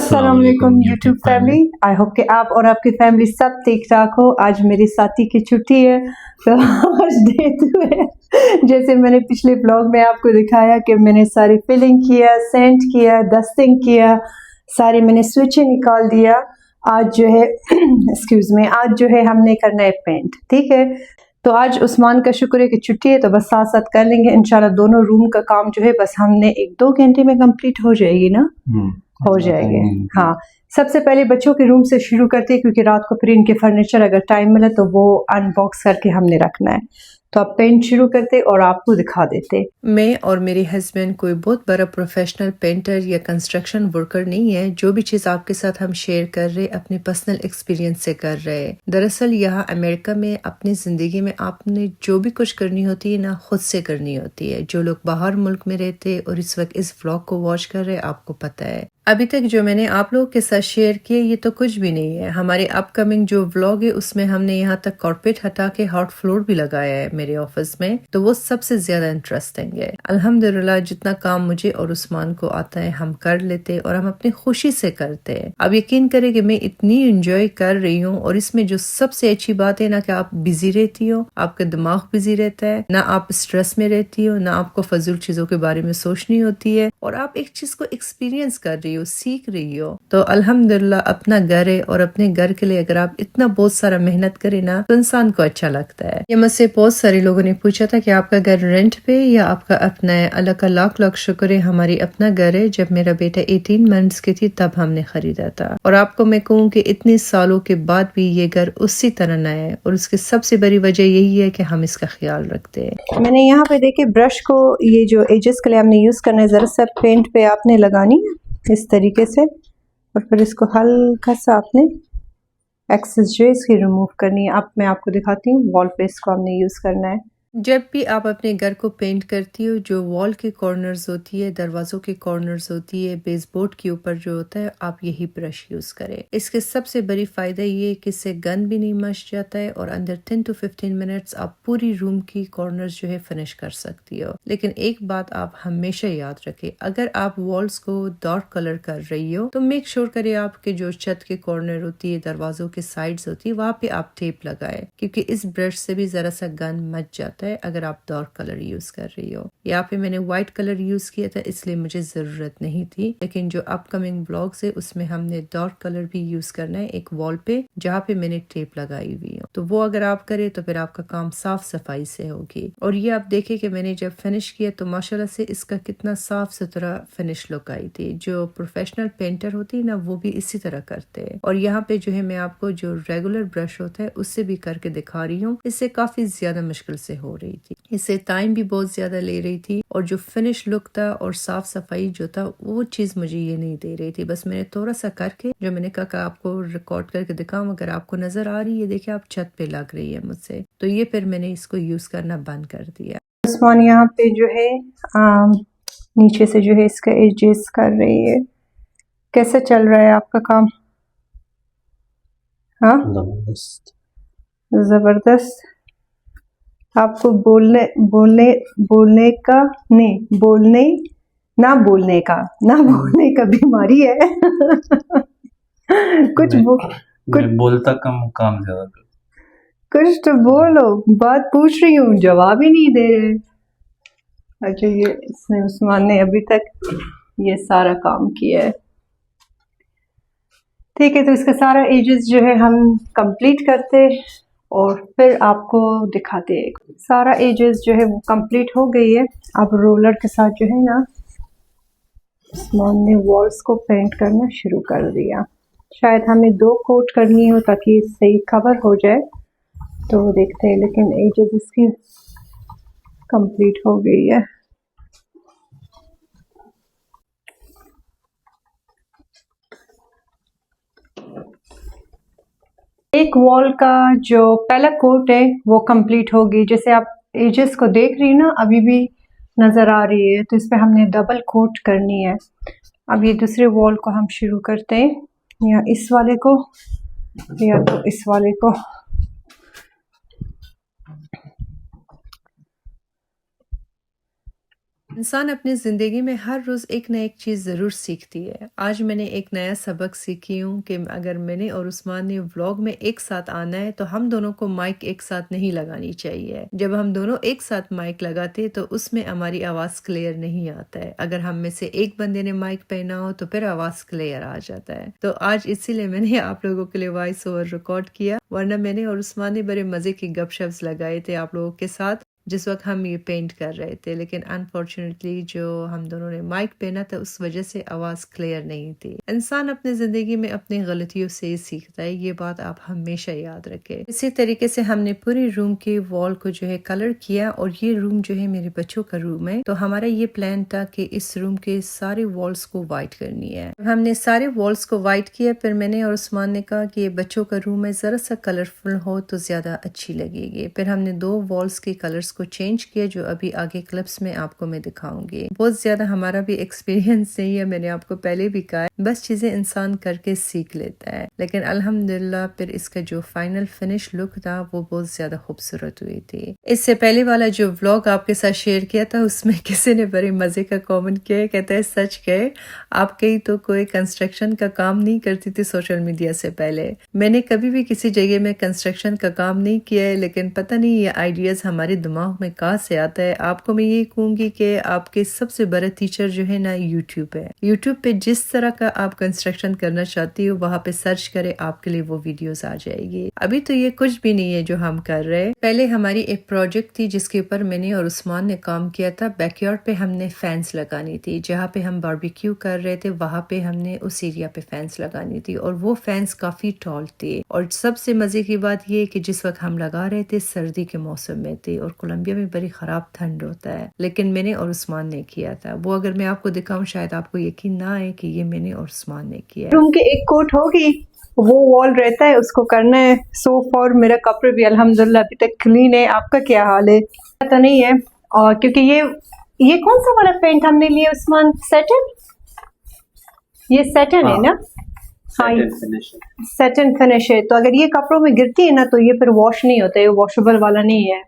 अस्सलाम वालेकुम YouTube family. I hope कि आप और आपकी फैमिली सब ठीक ठाक हो। आज मेरी साथी की छुट्टी है तो आज देते हुए जैसे मैंने पिछले ब्लॉग में आपको दिखाया कि मैंने सारी फिलिंग किया, सेंट किया, डस्टिंग किया, सारे मैंने स्विच निकाल दिया। आज जो है एक्सक्यूज मी, आज जो है हमने करना है पेंट। ठीक है, तो आज उस्मान का शुक्र है कि छुट्टी है तो बस साथ साथ कर लेंगे इंशाल्लाह। दोनों रूम का काम जो है बस हमने 1-2 घंटे में कंप्लीट हो जाएगी ना। हो जाएंगे। हाँ, सबसे पहले बच्चों के रूम से शुरू करते हैं क्योंकि रात को फिर इनके फर्नीचर अगर टाइम मिले तो वो अनबॉक्स करके हमने रखना है। तो अब पेंट शुरू करते और आपको दिखा देते। मैं और मेरे हस्बैंड कोई बहुत बड़ा प्रोफेशनल पेंटर या कंस्ट्रक्शन वर्कर नहीं है। जो भी चीज़ आपके साथ हम शेयर कर रहे अपने पर्सनल एक्सपीरियंस से कर रहे हैं। दरअसल यहाँ अमेरिका में अपनी ज़िंदगी में आपने जो भी कुछ करनी होती है ना, खुद से करनी होती है। जो लोग बाहर मुल्क में रहते और इस वक्त इस व्लॉग को वॉच कर रहे आपको पता है अभी तक जो मैंने आप लोगों के साथ शेयर किए ये तो कुछ भी नहीं है। हमारे अपकमिंग जो व्लॉग है उसमें हमने यहाँ तक कॉर्पेट हटा के हॉट फ्लोर भी लगाया है मेरे ऑफिस में, तो वो सबसे ज्यादा इंटरेस्टिंग है। अल्हम्दुलिल्लाह जितना काम मुझे और उस्मान को आता है हम कर लेते और हम अपनी खुशी से करते हैं। अब यकीन करें कि मैं इतनी एंजॉय कर रही हूँ और इसमें जो सबसे अच्छी बात है ना कि आप बिजी रहती हो, आपका दिमाग बिजी रहता है ना, आप स्ट्रेस में रहती हो ना, आपको फजूल चीजों के बारे में सोचनी होती है और आप एक चीज को एक्सपीरियंस कर रही हो, सीख रही हो। तो अल्हम्दुलिल्लाह अपना घर है और अपने घर के लिए अगर आप इतना बहुत सारा मेहनत करें ना तो इंसान को अच्छा लगता है। ये मुझसे बहुत सारे लोगों ने पूछा था कि आपका घर रेंट पे या आपका अपना है। अल्लाह का लाख लाख शुक्र है हमारी अपना घर है। जब मेरा बेटा 18 मंथ्स की थी तब हमने खरीदा था और आपको मैं कहूँ कि इतने सालों के बाद भी ये घर उसी तरह नया है और उसकी सबसे बड़ी वजह यही है कि हम इसका ख्याल रखते हैं। मैंने यहाँ पे देखे ब्रश को, ये जो एजेस के लिए हमने यूज करना है, जरा सा पेंट पे आपने लगानी है इस तरीके से और फिर इसको हल्का सा आपने एक्सेस जो है इसकी रिमूव करनी है। अब मैं आपको दिखाती हूँ, वॉल पे इसको हमने यूज करना है। जब भी आप अपने घर को पेंट करती हो, जो वॉल के कॉर्नर्स होती है, दरवाजों के कॉर्नर्स होती है, बेसबोर्ड के ऊपर जो होता है, आप यही ब्रश यूज करें। इसके सबसे बड़ी फायदा ये है कि इससे गंद भी नहीं मच जाता है और अंदर 10 to 15 मिनट्स आप पूरी रूम की कॉर्नर्स जो है फिनिश कर सकती हो। लेकिन एक बात आप हमेशा याद रखें, अगर आप वॉल्स को डार्क कलर कर रही हो तो मेक श्योर करें आपके जो छत के कॉर्नर होती है, दरवाजों के साइड्स होती है, वहाँ पे आप टेप लगाए क्योंकि इस ब्रश से भी जरा सा गंद मच जाता है अगर आप डार्क कलर यूज कर रही हो। यहाँ पे मैंने व्हाइट कलर यूज किया था इसलिए मुझे जरूरत नहीं थी, लेकिन जो अपकमिंग ब्लॉग्स है उसमें हमने डार्क कलर भी यूज करना है एक वॉल पे जहाँ पे मैंने टेप लगाई हुई हो। तो वो अगर आप करें तो फिर आपका काम साफ सफाई से होगी। और ये आप देखें कि मैंने जब फिनिश किया तो माशाल्लाह से इसका कितना साफ सुथरा फिनिश लुक आई थी। जो प्रोफेशनल पेंटर होती है ना वो भी इसी तरह करते हैं। और यहाँ पे जो है मैं आपको जो रेगुलर ब्रश होता है उससे भी करके दिखा रही हूँ। इससे काफी ज्यादा मुश्किल से हो रही थी, इससे टाइम भी बहुत ज्यादा ले रही थी और जो फिनिश लुक था और साफ सफाई जो था वो चीज मुझे ये नहीं दे रही थी। बस मैंने थोड़ा सा करके जो मैंने कहा आपको रिकॉर्ड करके दिखाऊं, अगर आपको नजर आ रही है, देखिए आप छत पे लग रही है मुझसे, तो ये फिर मैंने इसको यूज करना बंद कर दिया। उस्मान यहाँ पे जो है नीचे से जो है इसका एजेस कर रही है। कैसे चल रहा है आपका काम? हाँ, जबरदस्त। आपको बोलने बोलने बोलने का नहीं, बोलने का बीमारी है। कुछ मैं बोलता कम काम ज्यादा। कुछ तो बोलो, बात पूछ रही हूँ जवाब ही नहीं दे रहे। अच्छा, ये इसने उस्मान ने अभी तक ये सारा काम किया है। ठीक है, तो इसका सारा एजेस जो है हम कंप्लीट करते और फिर आपको दिखाते हैं। सारा एजेस जो है वो कंप्लीट हो गई है। अब रोलर के साथ जो है ना उस्मान ने वॉल्स को पेंट करना शुरू कर दिया। शायद हमें 2 कोट करनी हो ताकि सही कवर हो जाए, तो वो देखते हैं। लेकिन एजेस इसकी कंप्लीट हो गई है। एक वॉल का जो पहला कोट है वो कंप्लीट होगी। जैसे आप एजेस को देख रही ना, अभी भी नजर आ रही है, तो इस पे हमने डबल कोट करनी है। अब ये दूसरे वॉल को हम शुरू करते हैं, या इस वाले को या तो इस वाले को। इंसान अपनी ज़िंदगी में हर रोज़ एक ना एक चीज़ ज़रूर सीखती है। आज मैंने एक नया सबक सीखी हूँ कि अगर मैंने और उस्मान ने व्लॉग में एक साथ आना है तो हम दोनों को माइक एक साथ नहीं लगानी चाहिए। जब हम दोनों एक साथ माइक लगाते तो उसमें हमारी आवाज़ क्लियर नहीं आता है। अगर हम में से एक बंदे ने माइक पहना हो तो फिर आवाज़ क्लियर आ जाता है। तो आज इसीलिए मैंने आप लोगों के लिए वॉइस ओवर रिकॉर्ड किया, वरना मैंने और उस्मान ने बड़े मज़े की गपशप्स लगाए थे आप लोगों के साथ जिस वक्त हम ये पेंट कर रहे थे। लेकिन अनफॉर्चुनेटली जो हम दोनों ने माइक पहना था उस वजह से आवाज़ क्लियर नहीं थी। इंसान अपने ज़िंदगी में अपनी गलतियों से ही सीखता है, ये बात आप हमेशा याद रखें। इसी तरीके से हमने पूरी रूम के वॉल को जो है कलर किया और ये रूम जो है मेरे बच्चों का रूम है। तो हमारा ये प्लान था कि इस रूम के सारे वॉल्स को वाइट करनी है। हमने सारे वॉल्स को वाइट किया, फिर मैंने और उस्मान ने कहा कि ये बच्चों का रूम है, ज़रा सा कलरफुल हो तो ज़्यादा अच्छी लगेगी। फिर हमने 2 वॉल्स के कलर्स को चेंज किया जो अभी आगे क्लिप्स में आपको मैं दिखाऊंगी। बहुत ज्यादा हमारा भी एक्सपीरियंस नहीं है, मैंने आपको पहले भी कहा, बस चीजें इंसान करके सीख लेता है। लेकिन अल्हम्दुलिल्लाह फिर इसका जो फाइनल फिनिश लुक था वो बहुत ज्यादा खूबसूरत हुई थी। इससे पहले वाला जो व्लॉग आपके साथ शेयर किया था उसमें किसी ने बड़े मजे का कॉमेंट किया, कहता है सच कहे आप कहीं तो कोई कंस्ट्रक्शन का काम नहीं करती थी सोशल मीडिया से पहले। मैंने कभी भी किसी जगह में कंस्ट्रक्शन का काम नहीं किया है, लेकिन पता नहीं ये आइडियाज हमारे दिमाग में कहाँ से आता है। आपको मैं ये कहूंगी कि आपके सबसे बड़ा टीचर जो है ना यूट्यूब है। यूट्यूब पे जिस तरह का आप कंस्ट्रक्शन करना चाहती हो वहाँ पे सर्च करें, आपके लिए वो वीडियोस आ जाएगी। अभी तो ये कुछ भी नहीं है जो हम कर रहे हैं। पहले हमारी एक प्रोजेक्ट थी जिसके ऊपर मैंने और उस्मान ने काम किया था। बैकयार्ड पे हमने फैंस लगानी थी, जहाँ पे हम बारबेक्यू कर रहे थे वहाँ पे हमने उस एरिया पे फैंस लगानी थी और वो फैंस काफी टॉल थे। और सबसे मजे की बात ये कि जिस वक्त हम लगा रहे थे सर्दी के मौसम में थे और कोलंबिया में बड़ी खराब ठंड होता है, लेकिन मैंने और उस्मान ने किया था वो। अगर मैं आपको दिखाऊं शायद आपको यकीन ना आए कि ये मैंने और उस्मान ने किया। रूम के एक कोट होगी, वो वॉल रहता है उसको करना है। सो फॉर मेरा कपड़े भी अल्हम्दुलिल्लाह अभी तक क्लीन है। आपका क्या हाल है? पता नहीं है। और क्योंकि ये कौन सा वाला पेंट हमने लिया उस्मान? सैटिन, ये सैटिन है ना? हाँ, सैटिन फिनिश है। तो अगर ये कपड़ों में गिरती है ना तो ये फिर वॉश नहीं होता है, वॉशेबल वाला नहीं है।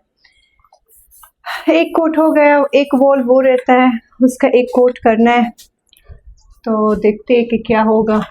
एक कोट हो गया, एक वॉल वो रहता है उसका एक कोट करना है, तो देखते हैं कि क्या होगा।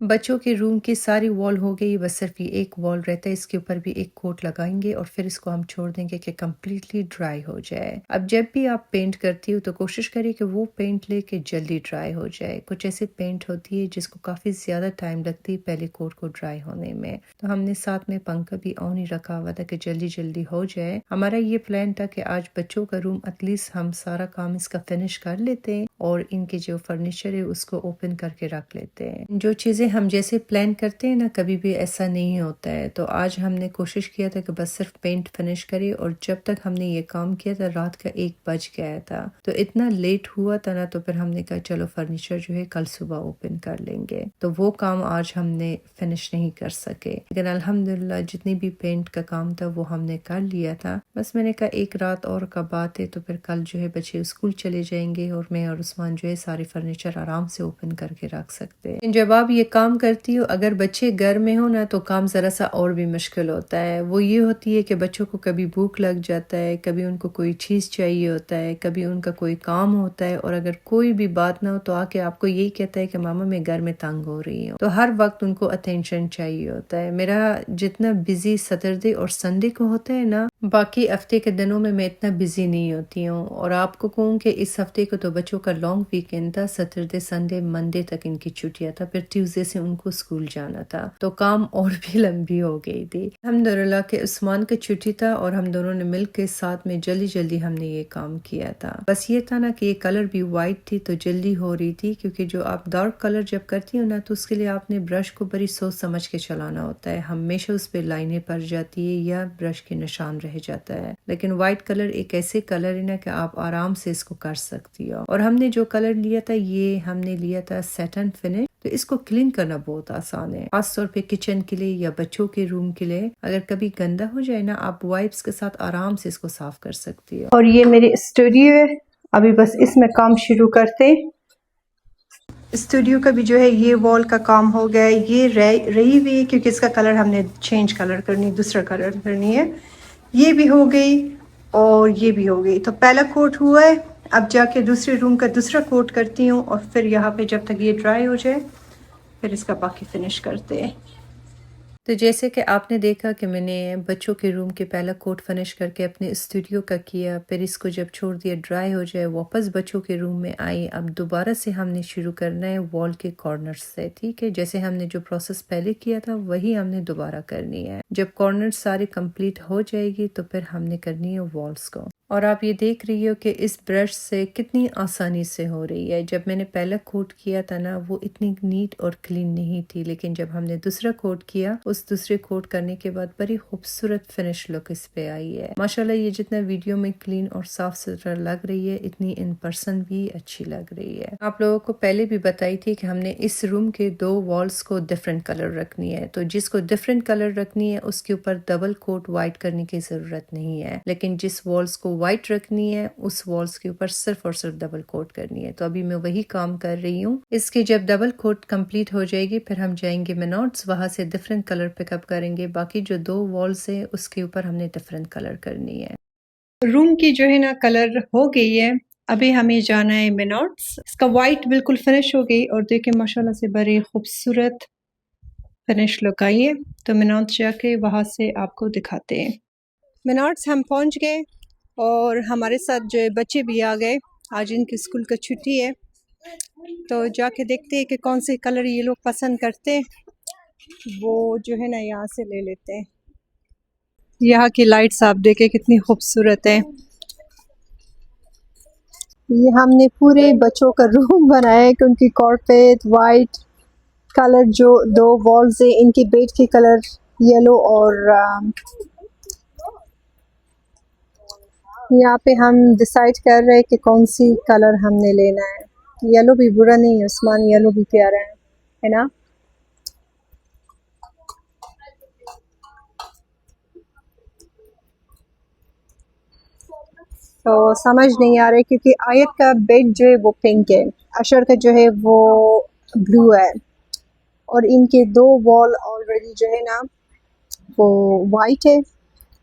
बच्चों के रूम की सारी वॉल हो गई, बस सिर्फ ये एक वॉल रहता है, इसके ऊपर भी एक कोट लगाएंगे और फिर इसको हम छोड़ देंगे कि कम्प्लीटली ड्राई हो जाए। अब जब भी आप पेंट करती हो तो कोशिश करिए कि वो पेंट लेके जल्दी ड्राई हो जाए। कुछ ऐसे पेंट होती है जिसको काफ़ी ज़्यादा टाइम लगती है पहले कोट को ड्राई होने में, तो हमने साथ में पंखा भी ऑन ही रखा हुआ था कि जल्दी जल्दी हो जाए। हमारा ये प्लान था कि आज बच्चों का रूम एटलीस्ट हम सारा काम इसका फिनिश कर लेते हैं और इनके जो फर्नीचर है उसको ओपन करके रख लेते हैं। जो चीज़ें हम जैसे प्लान करते हैं ना कभी भी ऐसा नहीं होता है। तो आज हमने कोशिश किया था कि बस सिर्फ पेंट फिनिश करें और जब तक हमने ये काम किया था रात का 1 बज गया था, तो इतना लेट हुआ था ना, तो फिर हमने कहा चलो फर्नीचर जो है कल सुबह ओपन कर लेंगे। तो वो काम आज हमने फिनिश नहीं कर सके, लेकिन अल्हम्दुलिल्लाह जितनी भी पेंट का काम था वो हमने कर लिया था। बस मैंने कहा एक रात और का बात है, तो फिर कल जो है बच्चे स्कूल चले जाएंगे और मैं और उस्मान जो है सारे फर्नीचर आराम से ओपन करके रख सकते हैं। जब आप ये काम करती हो, अगर बच्चे घर में हो ना तो काम जरा सा और भी मुश्किल होता है। वो ये होती है कि बच्चों को कभी भूख लग जाता है, कभी उनको कोई चीज चाहिए होता है, कभी उनका कोई काम होता है, और अगर कोई भी बात ना हो तो आके आपको यही कहता है कि मामा मैं घर में तंग हो रही हूँ। तो हर वक्त उनको अटेंशन चाहिए होता है। मेरा जितना बिजी सैटरडे और संडे को होता है ना, बाकी हफ्ते के दिनों में मैं इतना बिजी नहीं होती हूँ। और आपको कहूँ कि इस हफ्ते को तो बच्चों का लॉन्ग वीकेंड था, सैटरडे संडे मंडे तक इनकी छुट्टियां था, फिर ट्यूसडे से उनको स्कूल जाना था, तो काम और भी लंबी हो गई थी। अल्हम्दुलिल्लाह के उस्मान की छुट्टी था और हम दोनों ने मिल के साथ में जल्दी जल्दी हमने ये काम किया था। बस ये था ना कि ये कलर भी वाइट थी तो जल्दी हो रही थी, क्योंकि जो आप डार्क कलर जब करती हो ना तो उसके लिए आपने ब्रश को बड़ी सोच समझ के चलाना होता है। हमेशा उस पर लाइनें पड़ जाती है या ब्रश के निशान रह जाता है। लेकिन व्हाइट कलर एक ऐसे कलर है ना कि आप आराम से इसको कर सकती हो। और हमने जो कलर लिया था ये हमने लिया था सैटिन फिनिश, तो इसको क्लीन करना बहुत आसान है, खासतौर पे किचन के लिए या बच्चों के रूम के लिए। अगर कभी गंदा हो जाए ना, आप वाइप्स के साथ आराम से इसको साफ कर सकती हो। और ये मेरी स्टूडियो है, अभी बस इसमें काम शुरू करते। स्टूडियो का भी जो है ये वॉल का काम हो गया है, ये रही हुई है क्योंकि इसका कलर हमने चेंज कलर करनी, दूसरा कलर करनी है। ये भी हो गई और ये भी हो गई, तो पहला कोट हुआ है। अब जाके दूसरे रूम का दूसरा कोट करती हूँ और फिर यहाँ पे जब तक ये ड्राई हो जाए फिर इसका बाकी फिनिश करते हैं। तो जैसे कि आपने देखा कि मैंने बच्चों के रूम के पहला कोट फिनिश करके अपने स्टूडियो का किया, फिर इसको जब छोड़ दिया ड्राई हो जाए, वापस बच्चों के रूम में आई। अब दोबारा से हमने शुरू करना है वॉल के कॉर्नर्स से, ठीक है। जैसे हमने जो प्रोसेस पहले किया था वही हमने दोबारा करनी है। जब कॉर्नर्स सारी कंप्लीट हो जाएगी तो फिर हमने करनी है वॉल्स को। और आप ये देख रही हो कि इस ब्रश से कितनी आसानी से हो रही है। जब मैंने पहला कोट किया था ना, वो इतनी नीट और क्लीन नहीं थी, लेकिन जब हमने दूसरा कोट किया, उस दूसरे कोट करने के बाद बड़ी खूबसूरत फिनिश लुक इस पे आई है। माशाल्लाह ये जितना वीडियो में क्लीन और साफ सुथरा लग रही है, इतनी इन पर्सन भी अच्छी लग रही है। आप लोगों को पहले भी बताई थी कि हमने इस रूम के 2 वॉल्स को डिफरेंट कलर रखनी है, तो जिसको डिफरेंट कलर रखनी है उसके ऊपर डबल कोट व्हाइट करने की जरूरत नहीं है, लेकिन जिस वॉल्स को व्हाइट रखनी है उस वॉल्स के ऊपर सिर्फ और सिर्फ डबल कोट करनी है। तो अभी मैं वही काम कर रही हूँ। इसके जब डबल कोट कंप्लीट हो जाएगी फिर हम जाएंगे मेनॉट्स, वहां से डिफरेंट कलर पिकअप करेंगे। बाकी जो 2 वॉल्स है उसके ऊपर हमने डिफरेंट कलर करनी है। रूम की जो है ना कलर हो गई है, अभी हमें जाना है मेनॉट्स। इसका वाइट बिल्कुल फिनिश हो गई और देखिए माशाल्लाह से बड़ी खूबसूरत फिनिश लुक आई है। तो मेनॉट्स जाके वहां से आपको दिखाते हैं। मेनॉट्स हम पहुंच गए और हमारे साथ जो है बच्चे भी आ गए। आज इनकी स्कूल का छुट्टी है, तो जाके देखते हैं कि कौन से कलर ये लोग पसंद करते हैं, वो जो है ना यहाँ से ले लेते हैं। यहाँ की लाइट्स आप देखें कितनी खूबसूरत है। ये हमने पूरे बच्चों का रूम बनाया है क्योंकि कारपेट वाइट कलर, जो 2 वॉल्स है इनकी बेड की कलर येलो और यहाँ पे हम डिसाइड कर रहे हैं कि कौन सी कलर हमने लेना है। येलो भी बुरा नहीं है उस्मान, येलो भी प्यारा है ना। तो समझ नहीं आ रहा है क्योंकि आयत का बेड जो है वो पिंक है, अशर का जो है वो ब्लू है और इनके 2 वॉल ऑलरेडी जो है ना वो वाइट है,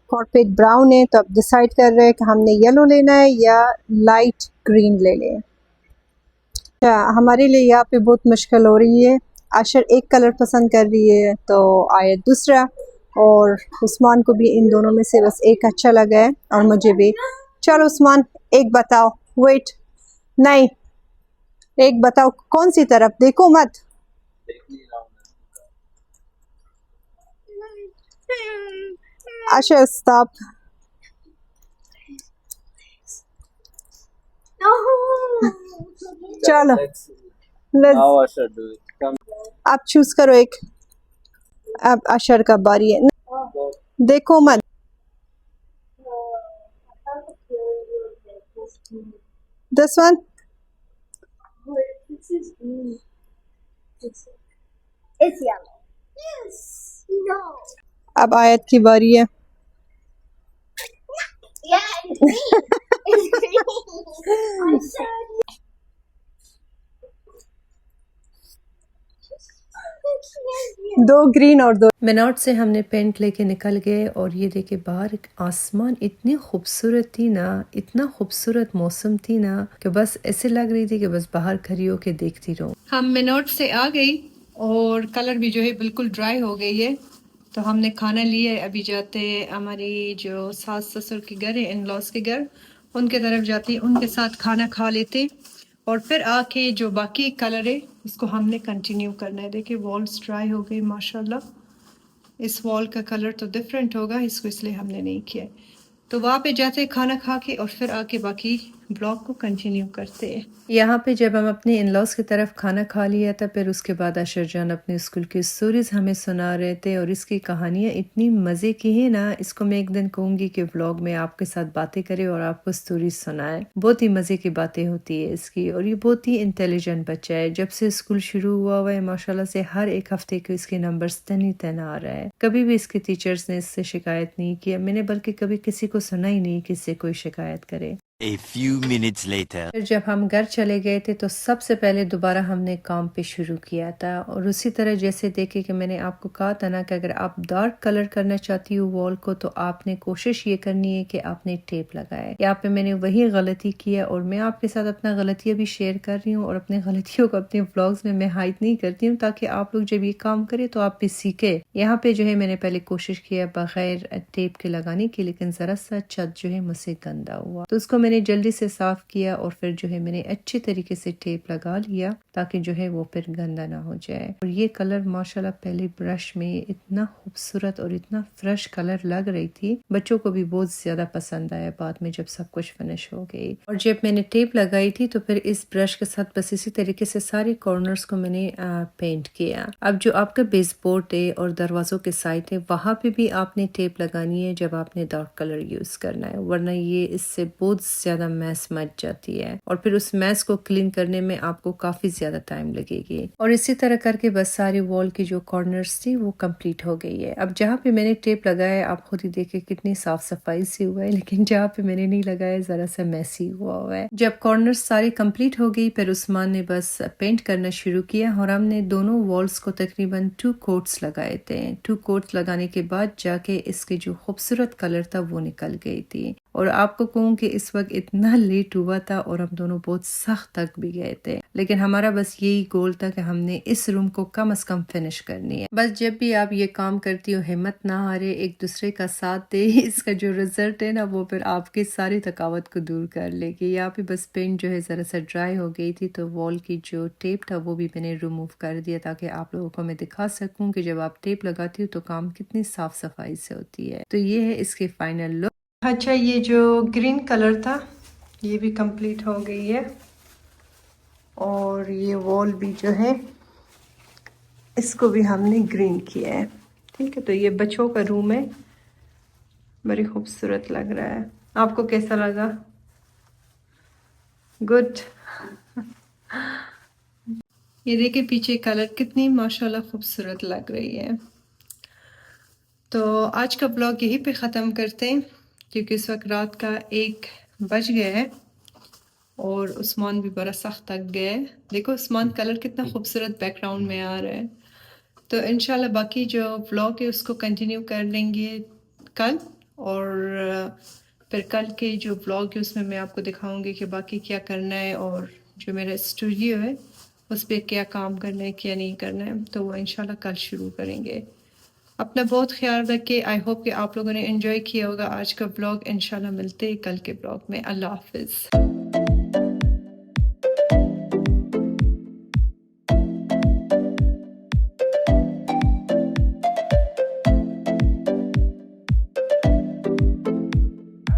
कारपेट ब्राउन है। तो अब डिसाइड कर रहे हैं कि हमने येलो लेना है या लाइट ग्रीन ले लें। अच्छा, हमारे लिए यहाँ पे बहुत मुश्किल हो रही है। अशर एक कलर पसंद कर रही है तो आयत दूसरा, और उस्मान को भी इन दोनों में से बस एक अच्छा लगा है और मुझे भी। चलो उस्मान एक बताओ, वेट नहीं, एक बताओ कौन सी तरफ, देखो मत। अशर स्टॉप। चलो आप चूज करो एक। अब अशर का बारी है, देखो मत। This one? It's yellow. Yes. No. अब आयत की बारी है। Yeah, it's green. It's green. I said. 2 green और 2। मेनॉट से हमने पेंट लेके निकल गए और ये देखे बाहर आसमान इतनी खूबसूरत थी ना, इतना खूबसूरत मौसम थी ना कि बस ऐसे लग रही थी कि बस बाहर खड़ी होके देखती रहूं। हम मेनॉट से आ गई और कलर भी जो है बिल्कुल ड्राई हो गई है। तो हमने खाना लिया है, अभी जाते हमारी जो सास ससुर के घर है, इन लॉज के घर, उनके तरफ जाते उनके साथ खाना खा लेते और फिर आके जो बाकी कलर है उसको हमने कंटिन्यू करना है। देखिए वॉल्स ड्राई हो गई माशाल्लाह। इस वॉल का कलर तो डिफरेंट होगा, इसको इसलिए हमने नहीं किया। तो वहाँ पे जाते खाना खा के और फिर आके बाकी ब्लॉग को कंटिन्यू करते हैं। यहाँ पे जब हम अपने इन लॉज की तरफ खाना खा लिया था, फिर उसके बाद अशर जान अपने स्कूल की स्टोरीज हमें सुना रहे थे और इसकी कहानियाँ इतनी मज़े की है ना, इसको मैं एक दिन कहूँगी कि व्लॉग में आपके साथ बातें करे और आपको स्टोरीज सुनाए। बहुत ही मज़े की बातें होती है इसकी और ये बहुत ही इंटेलिजेंट बच्चा है। जब से स्कूल शुरू हुआ है माशाल्लाह से हर एक हफ्ते के इसके नंबर्स 10 ही 10 आ रहा है। कभी भी इसके टीचर्स ने इससे शिकायत नहीं किया, मैंने बल्कि कभी किसी को सुना ही नहीं कि इससे कोई शिकायत करे। A few minutes later. फिर जब हम घर चले गए थे तो सबसे पहले दोबारा हमने काम पे शुरू किया था और उसी तरह जैसे देखे कि मैंने आपको कहा था ना कि अगर आप डार्क कलर करना चाहती हो वॉल को तो आपने कोशिश ये करनी है कि आपने टेप लगाए। यहाँ पे मैंने वही गलती किया और मैं आपके साथ अपना गलतियाँ भी शेयर कर रही हूँ और अपने गलतियों को अपने व्लॉग्स में मैं हाइड नहीं करती हूँ ताकि आप लोग जब ये काम करें तो आप भी सीखे। यहाँ पे जो है मैंने पहले कोशिश किया बगैर टेप के लगाने की, लेकिन जरा सा छत जो है मुझसे गंदा हुआ तो उसको मैंने जल्दी से साफ किया और फिर जो है मैंने अच्छे तरीके से टेप लगा लिया ताकि जो है वो फिर गंदा ना हो जाए। और ये कलर माशाल्लाह पहले ब्रश में इतना खूबसूरत और इतना फ्रेश कलर लग रही थी, बच्चों को भी बहुत ज्यादा पसंद आया बाद में जब सब कुछ फिनिश हो गई। और जब मैंने टेप लगाई थी तो फिर इस ब्रश के साथ बस इसी तरीके से सारे कॉर्नर्स को मैंने पेंट किया। अब जो आपका बेसबोर्ड है और दरवाजों के साइड है वहां पे भी आपने टेप लगानी है जब आपने डार्क कलर यूज करना है, वरना ये इससे बहुत ज्यादा मैस मच जाती है और फिर उस मैस को क्लीन करने में आपको काफी ज्यादा टाइम लगेगी। और इसी तरह करके बस सारी वॉल की जो कॉर्नर्स थी वो कंप्लीट हो गई है। अब जहाँ पे मैंने टेप लगाया आप खुद ही देखे कितनी साफ सफाई से हुआ है, लेकिन जहाँ पे मैंने नहीं लगाया जरा सा मैसी हुआ है। जब कॉर्नर्स सारी कंप्लीट हो गई फिर उस्मान ने बस पेंट करना शुरू किया और हमने दोनों वॉल्स को तकरीबन 2 कोट्स लगाए थे। 2 कोट्स लगाने के बाद जाके इसके जो खूबसूरत कलर था वो निकल गई थी। और आपको कहूँ कि इस वक्त इतना लेट हुआ था और हम दोनों बहुत सख्त थक भी गए थे, लेकिन हमारा बस यही गोल था कि हमने इस रूम को कम से कम फिनिश करनी है। बस जब भी आप ये काम करती हो हिम्मत ना हारे, एक दूसरे का साथ दे, इसका जो रिजल्ट है ना वो फिर आपकी सारी थकावट को दूर कर लेगी। यहाँ पे बस पेंट जो है जरा सा ड्राई हो गई थी तो वॉल की जो टेप था वो भी मैंने रिमूव कर दिया ताकि आप लोगों को मैं दिखा सकूं कि जब आप टेप लगाती हो तो काम कितनी साफ सफाई से होती है। तो ये है इसके फाइनल लुक। अच्छा, ये जो ग्रीन कलर था ये भी कंप्लीट हो गई है और ये वॉल भी जो है इसको भी हमने ग्रीन किया है। ठीक है, तो ये बच्चों का रूम है, बड़ी खूबसूरत लग रहा है। आपको कैसा लगा? गुड। ये देखिए पीछे कलर कितनी माशाल्लाह खूबसूरत लग रही है। तो आज का ब्लॉग यहीं पे ख़त्म करते हैं क्योंकि इस वक्त रात का 1 बज गया है और उस्मान भी बड़ा सख्त थक गया है। देखो उस्मान कलर कितना खूबसूरत बैकग्राउंड में आ रहा है। तो इंशाल्लाह बाकी जो व्लॉग है उसको कंटिन्यू कर लेंगे कल, और फिर कल के जो व्लॉग है उसमें मैं आपको दिखाऊंगी कि बाकी क्या करना है और जो मेरा स्टूडियो है उस पर क्या काम करना है क्या नहीं करना है, तो वो इंशाल्लाह कल शुरू करेंगे। अपना बहुत ख्याल रखें। आई होप कि आप लोगों ने एंजॉय किया होगा आज का व्लॉग। इंशाल्लाह मिलते हैं कल के व्लॉग में। अल्लाह हाफिज़।